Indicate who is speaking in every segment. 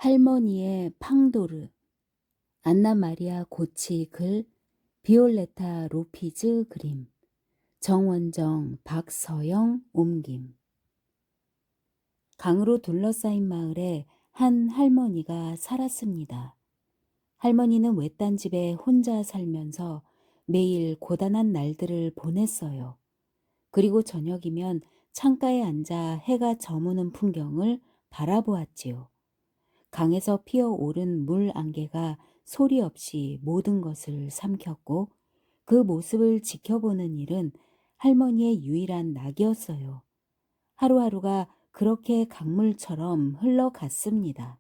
Speaker 1: 할머니의 팡도르, 안나 마리아 고치 글, 비올레타 로피즈 그림, 정원정, 박서영 옮김. 강으로 둘러싸인 마을에 한 할머니가 살았습니다. 할머니는 외딴 집에 혼자 살면서 매일 고단한 날들을 보냈어요. 그리고 저녁이면 창가에 앉아 해가 저무는 풍경을 바라보았지요. 강에서 피어오른 물 안개가 소리 없이 모든 것을 삼켰고 그 모습을 지켜보는 일은 할머니의 유일한 낙이었어요. 하루하루가 그렇게 강물처럼 흘러갔습니다.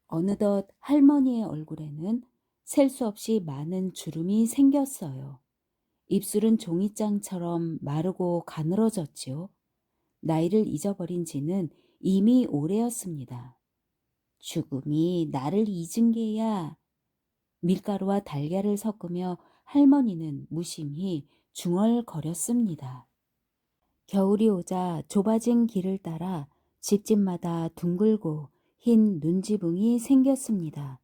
Speaker 1: 어느덧 할머니의 얼굴에는 셀 수 없이 많은 주름이 생겼어요. 입술은 종이장처럼 마르고 가늘어졌지요. 나이를 잊어버린 지는 이미 오래였습니다. 죽음이 나를 잊은 게야. 밀가루와 달걀을 섞으며 할머니는 무심히 중얼거렸습니다. 겨울이 오자 좁아진 길을 따라 집집마다 둥글고 흰 눈지붕이 생겼습니다.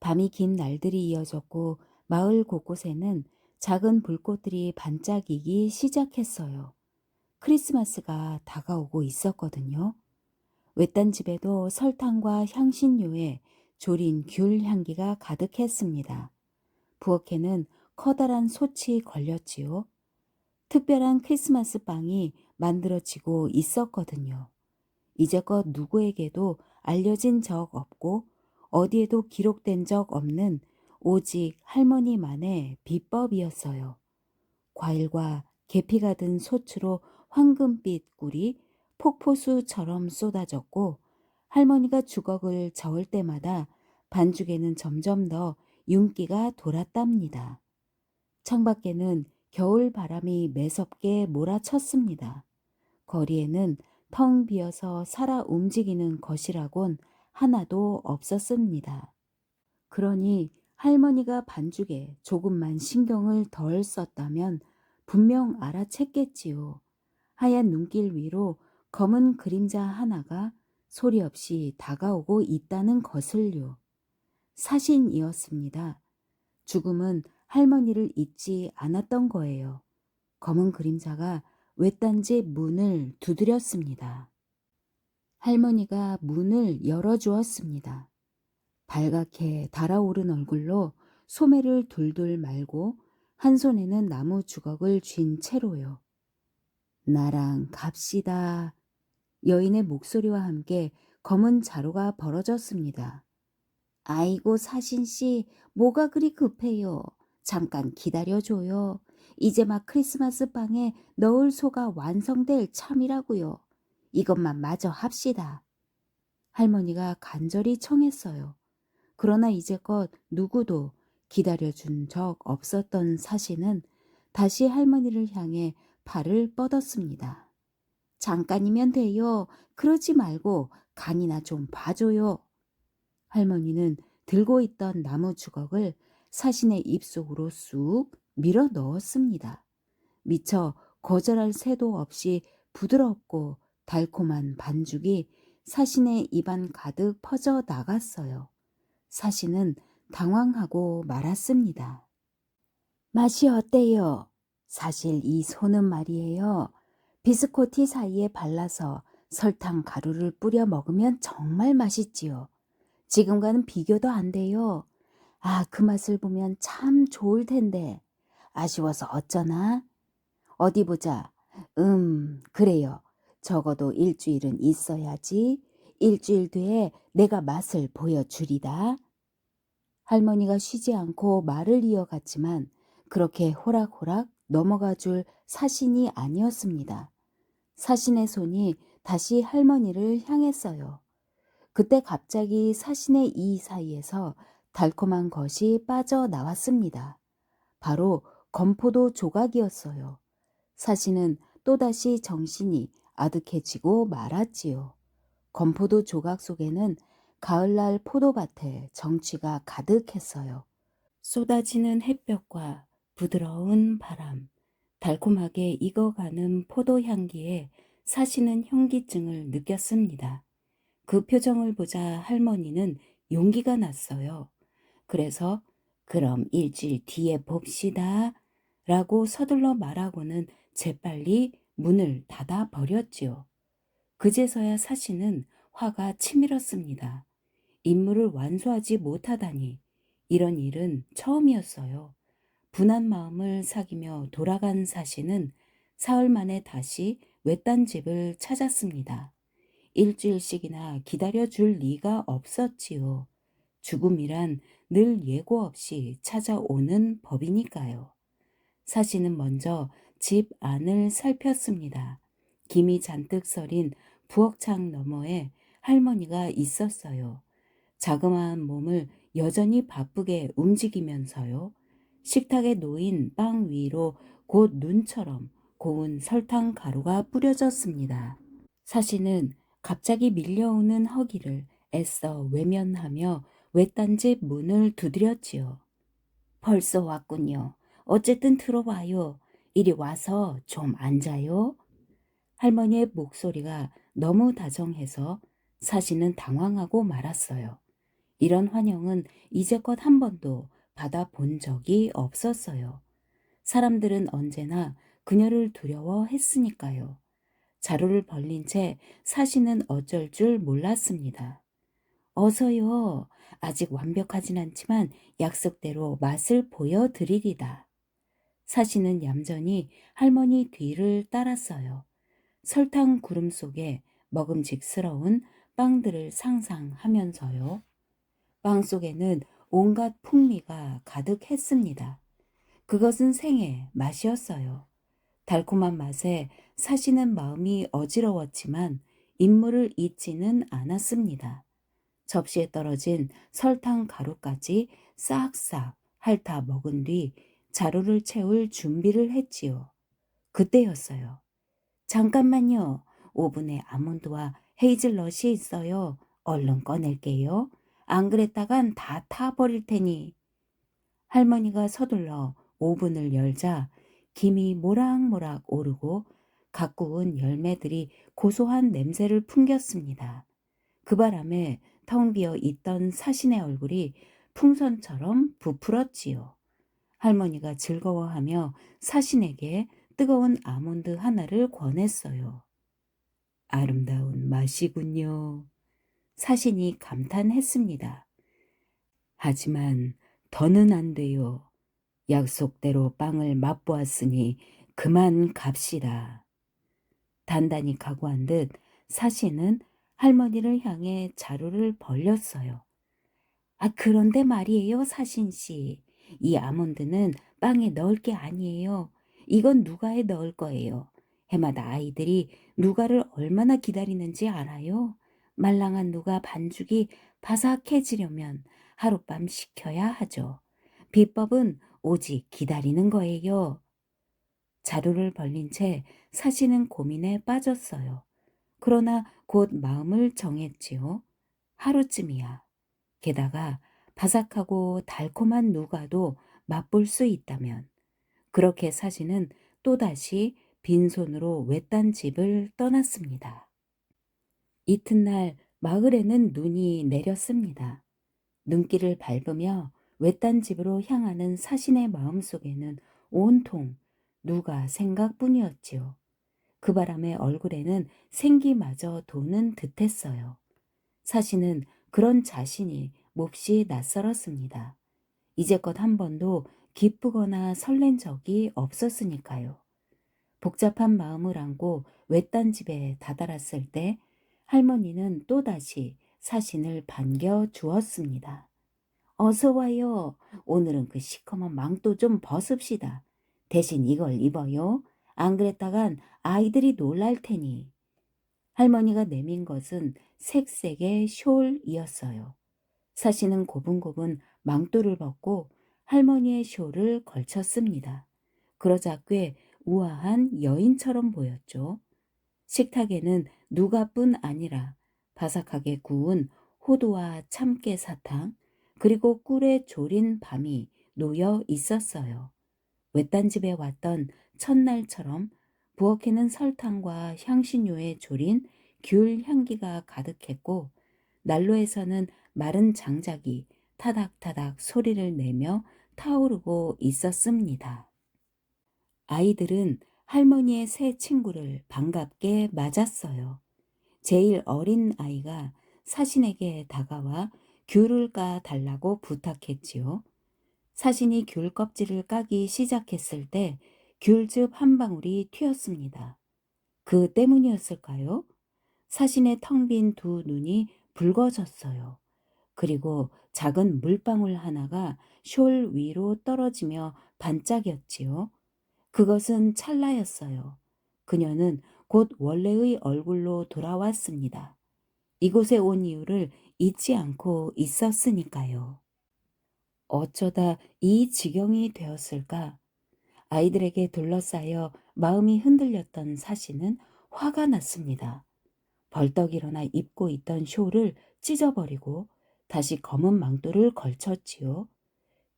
Speaker 1: 밤이 긴 날들이 이어졌고 마을 곳곳에는 작은 불꽃들이 반짝이기 시작했어요. 크리스마스가 다가오고 있었거든요. 외딴 집에도 설탕과 향신료에 졸인 귤 향기가 가득했습니다. 부엌에는 커다란 솥이 걸렸지요. 특별한 크리스마스 빵이 만들어지고 있었거든요. 이제껏 누구에게도 알려진 적 없고 어디에도 기록된 적 없는 오직 할머니만의 비법이었어요. 과일과 계피가 든 솥으로 황금빛 꿀이 폭포수처럼 쏟아졌고 할머니가 주걱을 저을 때마다 반죽에는 점점 더 윤기가 돌았답니다. 창밖에는 겨울 바람이 매섭게 몰아쳤습니다. 거리에는 텅 비어서 살아 움직이는 것이라곤 하나도 없었습니다. 그러니 할머니가 반죽에 조금만 신경을 덜 썼다면 분명 알아챘겠지요. 하얀 눈길 위로 검은 그림자 하나가 소리 없이 다가오고 있다는 것을요. 사신이었습니다. 죽음은 할머니를 잊지 않았던 거예요. 검은 그림자가 외딴 집 문을 두드렸습니다. 할머니가 문을 열어주었습니다. 발갛게 달아오른 얼굴로 소매를 둘둘 말고 한 손에는 나무 주걱을 쥔 채로요. 나랑 갑시다. 여인의 목소리와 함께 검은 자루가 벌어졌습니다. 아이고 사신씨, 뭐가 그리 급해요. 잠깐 기다려줘요. 이제 막 크리스마스 빵에 넣을 소가 완성될 참이라고요. 이것만 마저 합시다. 할머니가 간절히 청했어요. 그러나 이제껏 누구도 기다려준 적 없었던 사신은 다시 할머니를 향해 발을 뻗었습니다. 잠깐이면 돼요. 그러지 말고 간이나 좀 봐줘요. 할머니는 들고 있던 나무 주걱을 사신의 입속으로 쑥 밀어 넣었습니다. 미처 거절할 새도 없이 부드럽고 달콤한 반죽이 사신의 입안 가득 퍼져 나갔어요. 사신은 당황하고 말았습니다. 맛이 어때요? 사실 이 소는 말이에요. 비스코티 사이에 발라서 설탕 가루를 뿌려 먹으면 정말 맛있지요. 지금과는 비교도 안 돼요. 아, 그 맛을 보면 참 좋을 텐데. 아쉬워서 어쩌나? 어디 보자. 그래요. 적어도 일주일은 있어야지. 일주일 뒤에 내가 맛을 보여주리다. 할머니가 쉬지 않고 말을 이어갔지만 그렇게 호락호락 넘어가 줄 사신이 아니었습니다. 사신의 손이 다시 할머니를 향했어요. 그때 갑자기 사신의 이 사이에서 달콤한 것이 빠져나왔습니다. 바로 건포도 조각이었어요. 사신은 또다시 정신이 아득해지고 말았지요. 건포도 조각 속에는 가을날 포도밭에 정취가 가득했어요. 쏟아지는 햇볕과 부드러운 바람, 달콤하게 익어가는 포도 향기에 사신은 현기증을 느꼈습니다. 그 표정을 보자 할머니는 용기가 났어요. 그래서 그럼 일주일 뒤에 봅시다. 라고 서둘러 말하고는 재빨리 문을 닫아 버렸지요. 그제서야 사시는 화가 치밀었습니다. 임무를 완수하지 못하다니 이런 일은 처음이었어요. 분한 마음을 사귀며 돌아간 사시는 사흘 만에 다시 외딴 집을 찾았습니다. 일주일씩이나 기다려줄 리가 없었지요. 죽음이란 늘 예고 없이 찾아오는 법이니까요. 사시는 먼저 집 안을 살폈습니다. 김이 잔뜩 서린 부엌창 너머에 할머니가 있었어요. 자그마한 몸을 여전히 바쁘게 움직이면서요. 식탁에 놓인 빵 위로 곧 눈처럼 고운 설탕 가루가 뿌려졌습니다. 사시는 갑자기 밀려오는 허기를 애써 외면하며 외딴집 문을 두드렸지요. 벌써 왔군요. 어쨌든 들어봐요. 이리 와서 좀 앉아요. 할머니의 목소리가 너무 다정해서 사시는 당황하고 말았어요. 이런 환영은 이제껏 한 번도 받아본 적이 없었어요. 사람들은 언제나 그녀를 두려워했으니까요. 자루를 벌린 채 사시는 어쩔 줄 몰랐습니다. 어서요. 아직 완벽하진 않지만 약속대로 맛을 보여드리리다. 사시는 얌전히 할머니 뒤를 따랐어요. 설탕 구름 속에 먹음직스러운 빵들을 상상하면서요. 빵 속에는 온갖 풍미가 가득했습니다. 그것은 생의 맛이었어요. 달콤한 맛에 사시는 마음이 어지러웠지만 인물을 잊지는 않았습니다. 접시에 떨어진 설탕 가루까지 싹싹 핥아 먹은 뒤 자루를 채울 준비를 했지요. 그때였어요. 잠깐만요. 오븐에 아몬드와 헤이즐넛이 있어요. 얼른 꺼낼게요. 안 그랬다간 다 타버릴 테니. 할머니가 서둘러 오븐을 열자 김이 모락모락 오르고 가꾸운 열매들이 고소한 냄새를 풍겼습니다. 그 바람에 텅 비어 있던 사신의 얼굴이 풍선처럼 부풀었지요. 할머니가 즐거워하며 사신에게 뜨거운 아몬드 하나를 권했어요. 아름다운 맛이군요. 사신이 감탄했습니다. 하지만 더는 안 돼요. 약속대로 빵을 맛보았으니 그만 갑시다. 단단히 각오한 듯 사신은 할머니를 향해 자루를 벌렸어요. 아, 그런데 말이에요, 사신씨. 이 아몬드는 빵에 넣을 게 아니에요. 이건 누가에 넣을 거예요. 해마다 아이들이 누가를 얼마나 기다리는지 알아요? 말랑한 누가 반죽이 바삭해지려면 하룻밤 식혀야 하죠. 비법은 오직 기다리는 거예요. 자루를 벌린 채 사시는 고민에 빠졌어요. 그러나 곧 마음을 정했지요. 하루쯤이야. 게다가 바삭하고 달콤한 누가도 맛볼 수 있다면 그렇게 사시는 또다시 빈손으로 외딴 집을 떠났습니다. 이튿날 마을에는 눈이 내렸습니다. 눈길을 밟으며 외딴 집으로 향하는 사신의 마음속에는 온통 누가 생각뿐이었지요. 그 바람에 얼굴에는 생기마저 도는 듯했어요. 사신은 그런 자신이 몹시 낯설었습니다. 이제껏 한 번도 기쁘거나 설렌 적이 없었으니까요. 복잡한 마음을 안고 외딴 집에 다다랐을 때 할머니는 또다시 사신을 반겨 주었습니다. 어서 와요. 오늘은 그 시커먼 망토 좀 벗읍시다. 대신 이걸 입어요. 안 그랬다간 아이들이 놀랄 테니. 할머니가 내민 것은 색색의 숄이었어요. 사시는 고분고분 망토를 벗고 할머니의 숄을 걸쳤습니다. 그러자 꽤 우아한 여인처럼 보였죠. 식탁에는 누가뿐 아니라 바삭하게 구운 호두와 참깨 사탕, 그리고 꿀에 졸인 밤이 놓여 있었어요. 외딴 집에 왔던 첫날처럼 부엌에는 설탕과 향신료에 졸인 귤 향기가 가득했고 난로에서는 마른 장작이 타닥타닥 소리를 내며 타오르고 있었습니다. 아이들은 할머니의 새 친구를 반갑게 맞았어요. 제일 어린 아이가 사신에게 다가와 귤을 까 달라고 부탁했지요. 사신이 귤 껍질을 까기 시작했을 때 귤즙 한 방울이 튀었습니다. 그 때문이었을까요? 사신의 텅 빈 두 눈이 붉어졌어요. 그리고 작은 물방울 하나가 숄 위로 떨어지며 반짝였지요. 그것은 찰나였어요. 그녀는 곧 원래의 얼굴로 돌아왔습니다. 이곳에 온 이유를 잊지 않고 있었으니까요. 어쩌다 이 지경이 되었을까? 아이들에게 둘러싸여 마음이 흔들렸던 사신은 화가 났습니다. 벌떡 일어나 입고 있던 숄을 찢어버리고 다시 검은 망토를 걸쳤지요.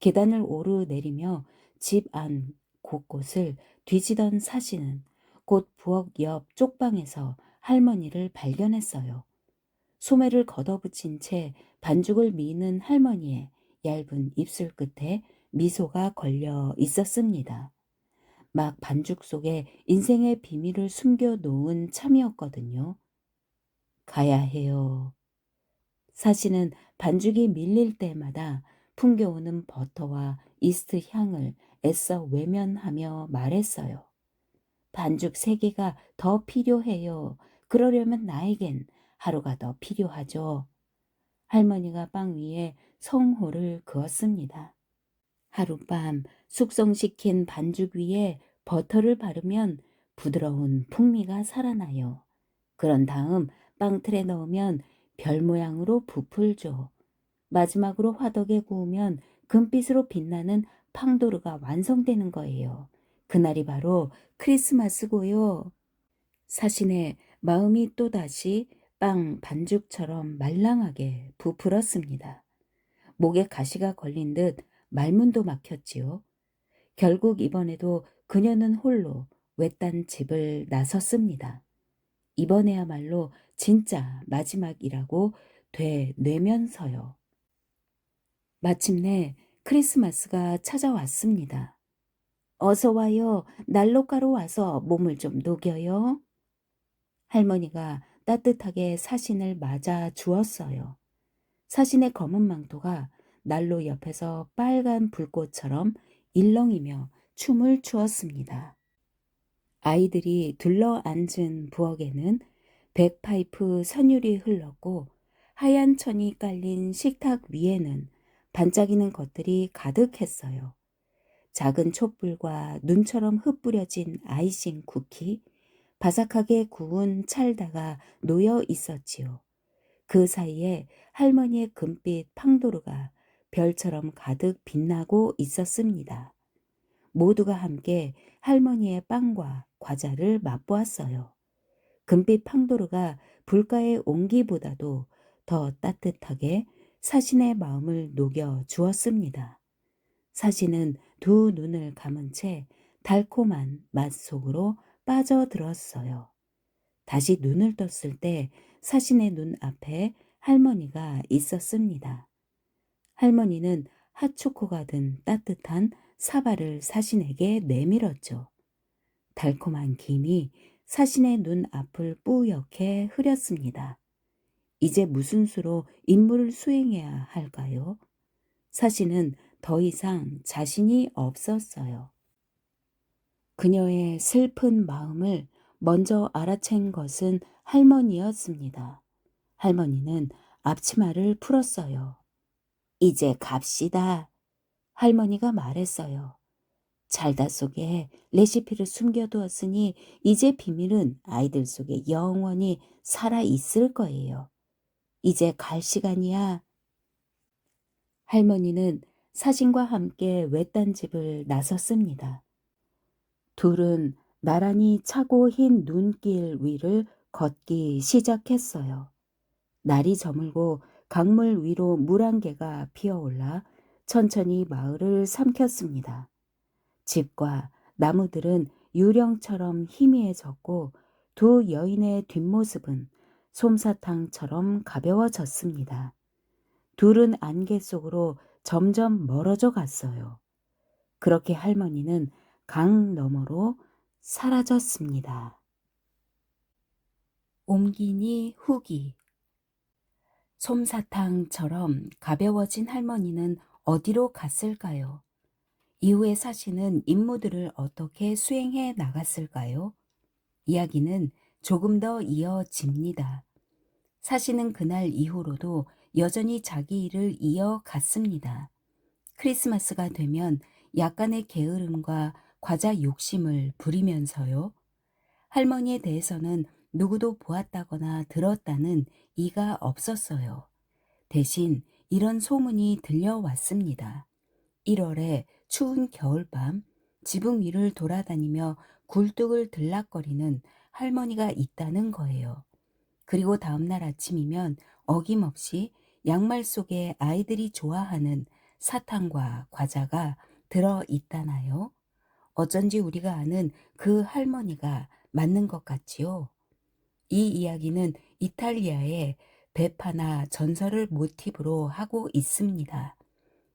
Speaker 1: 계단을 오르내리며 집 안 곳곳을 뒤지던 사신은 곧 부엌 옆 쪽방에서 할머니를 발견했어요. 소매를 걷어붙인 채 반죽을 미는 할머니의 얇은 입술 끝에 미소가 걸려 있었습니다. 막 반죽 속에 인생의 비밀을 숨겨 놓은 참이었거든요. 가야 해요. 사신은 반죽이 밀릴 때마다 풍겨오는 버터와 이스트 향을 애써 외면하며 말했어요. 반죽 3개가 더 필요해요. 그러려면 나에겐 하루가 더 필요하죠. 할머니가 빵 위에 성호를 그었습니다. 하룻밤 숙성시킨 반죽 위에 버터를 바르면 부드러운 풍미가 살아나요. 그런 다음 빵틀에 넣으면 별 모양으로 부풀죠. 마지막으로 화덕에 구우면 금빛으로 빛나는 팡도르가 완성되는 거예요. 그날이 바로 크리스마스고요. 사신의 마음이 또다시 빵 반죽처럼 말랑하게 부풀었습니다. 목에 가시가 걸린 듯 말문도 막혔지요. 결국 이번에도 그녀는 홀로 외딴 집을 나섰습니다. 이번에야말로 진짜 마지막이라고 되뇌면서요. 마침내 크리스마스가 찾아왔습니다. 어서 와요. 난로가로 와서 몸을 좀 녹여요. 할머니가 따뜻하게 사신을 맞아 주었어요. 사신의 검은 망토가 난로 옆에서 빨간 불꽃처럼 일렁이며 춤을 추었습니다. 아이들이 둘러앉은 부엌에는 백파이프 선율이 흘렀고 하얀 천이 깔린 식탁 위에는 반짝이는 것들이 가득했어요. 작은 촛불과 눈처럼 흩뿌려진 아이싱 쿠키, 바삭하게 구운 찰다가 놓여 있었지요. 그 사이에 할머니의 금빛 팡도르가 별처럼 가득 빛나고 있었습니다. 모두가 함께 할머니의 빵과 과자를 맛보았어요. 금빛 팡도르가 불가의 온기보다도 더 따뜻하게 사신의 마음을 녹여 주었습니다. 사신은 두 눈을 감은 채 달콤한 맛 속으로 빠져들었어요. 다시 눈을 떴을 때 사신의 눈 앞에 할머니가 있었습니다. 할머니는 핫초코가 든 따뜻한 사발을 사신에게 내밀었죠. 달콤한 김이 사신의 눈 앞을 뿌옇게 흐렸습니다. 이제 무슨 수로 임무를 수행해야 할까요? 사신은 더 이상 자신이 없었어요. 그녀의 슬픈 마음을 먼저 알아챈 것은 할머니였습니다. 할머니는 앞치마를 풀었어요. 이제 갑시다. 할머니가 말했어요. 잘다 속에 레시피를 숨겨두었으니 이제 비밀은 아이들 속에 영원히 살아있을 거예요. 이제 갈 시간이야. 할머니는 사신과 함께 외딴 집을 나섰습니다. 둘은 나란히 차고 흰 눈길 위를 걷기 시작했어요. 날이 저물고 강물 위로 물 한 개가 피어올라 천천히 마을을 삼켰습니다. 집과 나무들은 유령처럼 희미해졌고 두 여인의 뒷모습은 솜사탕처럼 가벼워졌습니다. 둘은 안개 속으로 점점 멀어져 갔어요. 그렇게 할머니는 강 너머로 사라졌습니다. 옮기니 후기. 솜사탕처럼 가벼워진 할머니는 어디로 갔을까요? 이후의 사신은 임무들을 어떻게 수행해 나갔을까요? 이야기는 조금 더 이어집니다. 사신은 그날 이후로도 여전히 자기 일을 이어갔습니다. 크리스마스가 되면 약간의 게으름과 과자 욕심을 부리면서요. 할머니에 대해서는 누구도 보았다거나 들었다는 이가 없었어요. 대신 이런 소문이 들려왔습니다. 1월에 추운 겨울밤 지붕 위를 돌아다니며 굴뚝을 들락거리는 할머니가 있다는 거예요. 그리고 다음날 아침이면 어김없이 양말 속에 아이들이 좋아하는 사탕과 과자가 들어있다나요? 어쩐지 우리가 아는 그 할머니가 맞는 것 같지요? 이 이야기는 이탈리아의 베파나 전설을 모티브로 하고 있습니다.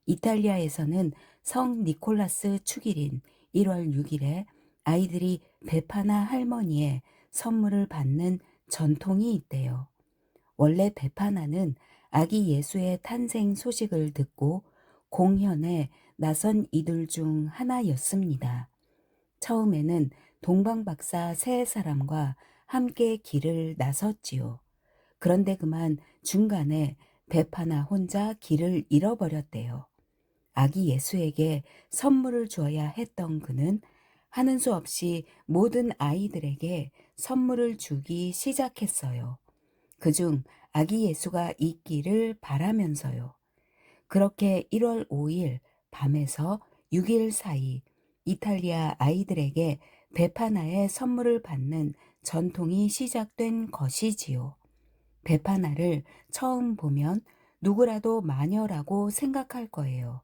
Speaker 1: 이탈리아에서는 성 니콜라스 축일인 1월 6일에 아이들이 베파나 할머니의 선물을 받는 전통이 있대요. 원래 베파나는 아기 예수의 탄생 소식을 듣고 공현에 나선 이들 중 하나였습니다. 처음에는 동방박사 세 사람과 함께 길을 나섰지요. 그런데 그만 중간에 베파나 혼자 길을 잃어버렸대요. 아기 예수에게 선물을 주어야 했던 그는 하는 수 없이 모든 아이들에게 선물을 주기 시작했어요. 그중 아기 예수가 있기를 바라면서요. 그렇게 1월 5일 밤에서 6일 사이 이탈리아 아이들에게 베파나의 선물을 받는 전통이 시작된 것이지요. 베파나를 처음 보면 누구라도 마녀라고 생각할 거예요.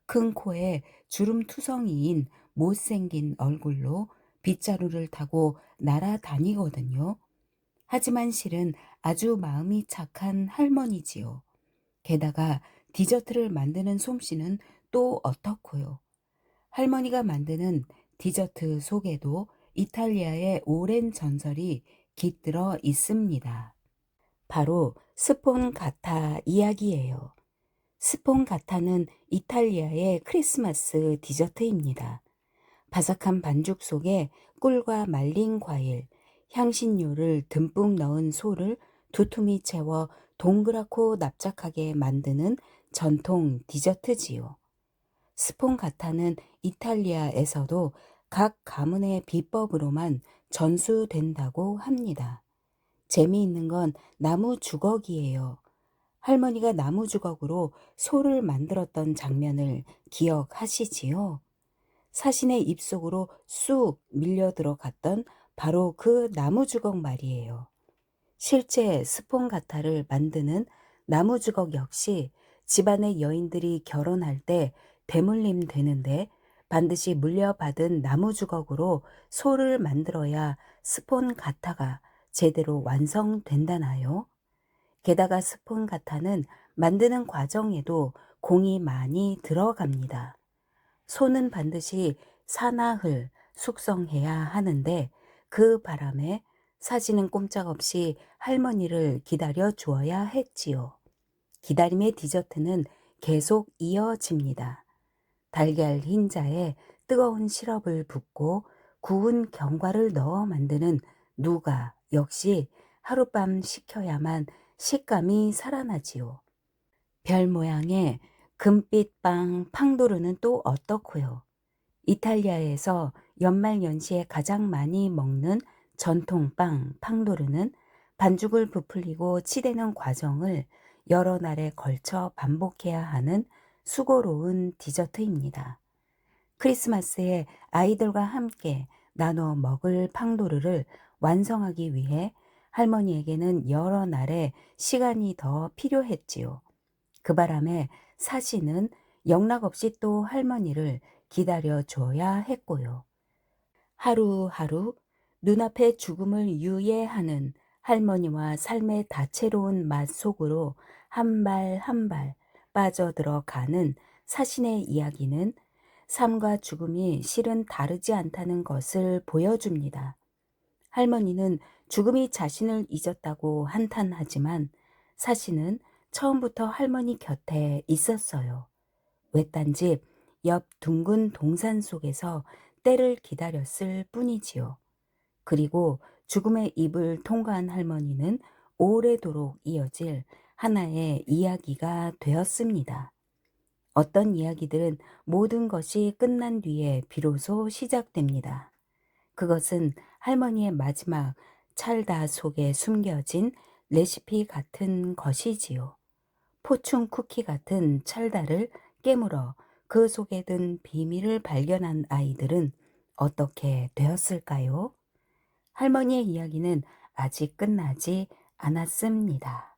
Speaker 1: 큰 코에 주름투성이인 못생긴 얼굴로 빗자루를 타고 날아다니거든요. 하지만 실은 아주 마음이 착한 할머니지요. 게다가 디저트를 만드는 솜씨는 또 어떻고요. 할머니가 만드는 디저트 속에도 이탈리아의 오랜 전설이 깃들어 있습니다. 바로 스폰가타 이야기예요. 스폰가타는 이탈리아의 크리스마스 디저트입니다. 바삭한 반죽 속에 꿀과 말린 과일, 향신료를 듬뿍 넣은 소를 두툼히 채워 동그랗고 납작하게 만드는 전통 디저트지요. 스폰가타는 이탈리아에서도 각 가문의 비법으로만 전수된다고 합니다. 재미있는 건 나무 주걱이에요. 할머니가 나무 주걱으로 소를 만들었던 장면을 기억하시지요? 사신의 입속으로 쑥 밀려 들어갔던 바로 그 나무 주걱 말이에요. 실제 스폰가타를 만드는 나무 주걱 역시 집안의 여인들이 결혼할 때 대물림 되는데 반드시 물려받은 나무 주걱으로 소를 만들어야 스폰가타가 제대로 완성된다나요? 게다가 스폰가타는 만드는 과정에도 공이 많이 들어갑니다. 소는 반드시 사나흘 숙성해야 하는데 그 바람에 사시는 꼼짝없이 할머니를 기다려 주어야 했지요. 기다림의 디저트는 계속 이어집니다. 달걀 흰자에 뜨거운 시럽을 붓고 구운 견과를 넣어 만드는 누가 역시 하룻밤 식혀야만 식감이 살아나지요. 별 모양의 금빛빵 팡도르는 또 어떻고요? 이탈리아에서 연말연시에 가장 많이 먹는 전통빵 팡도르는 반죽을 부풀리고 치대는 과정을 여러 날에 걸쳐 반복해야 하는 수고로운 디저트입니다. 크리스마스에 아이들과 함께 나눠 먹을 팡도르를 완성하기 위해 할머니에게는 여러 날의 시간이 더 필요했지요. 그 바람에 사시는 영락없이 또 할머니를 기다려 줘야 했고요. 하루하루 눈앞에 죽음을 유예하는 할머니와 삶의 다채로운 맛 속으로 한 발 한 발 빠져들어 가는 사신의 이야기는 삶과 죽음이 실은 다르지 않다는 것을 보여줍니다. 할머니는 죽음이 자신을 잊었다고 한탄하지만 사신은 처음부터 할머니 곁에 있었어요. 외딴 집 옆 둥근 동산 속에서 때를 기다렸을 뿐이지요. 그리고 죽음의 입을 통과한 할머니는 오래도록 이어질 하나의 이야기가 되었습니다. 어떤 이야기들은 모든 것이 끝난 뒤에 비로소 시작됩니다. 그것은 할머니의 마지막 찰다 속에 숨겨진 레시피 같은 것이지요. 포춘 쿠키 같은 찰다를 깨물어 그 속에 든 비밀을 발견한 아이들은 어떻게 되었을까요? 할머니의 이야기는 아직 끝나지 않았습니다.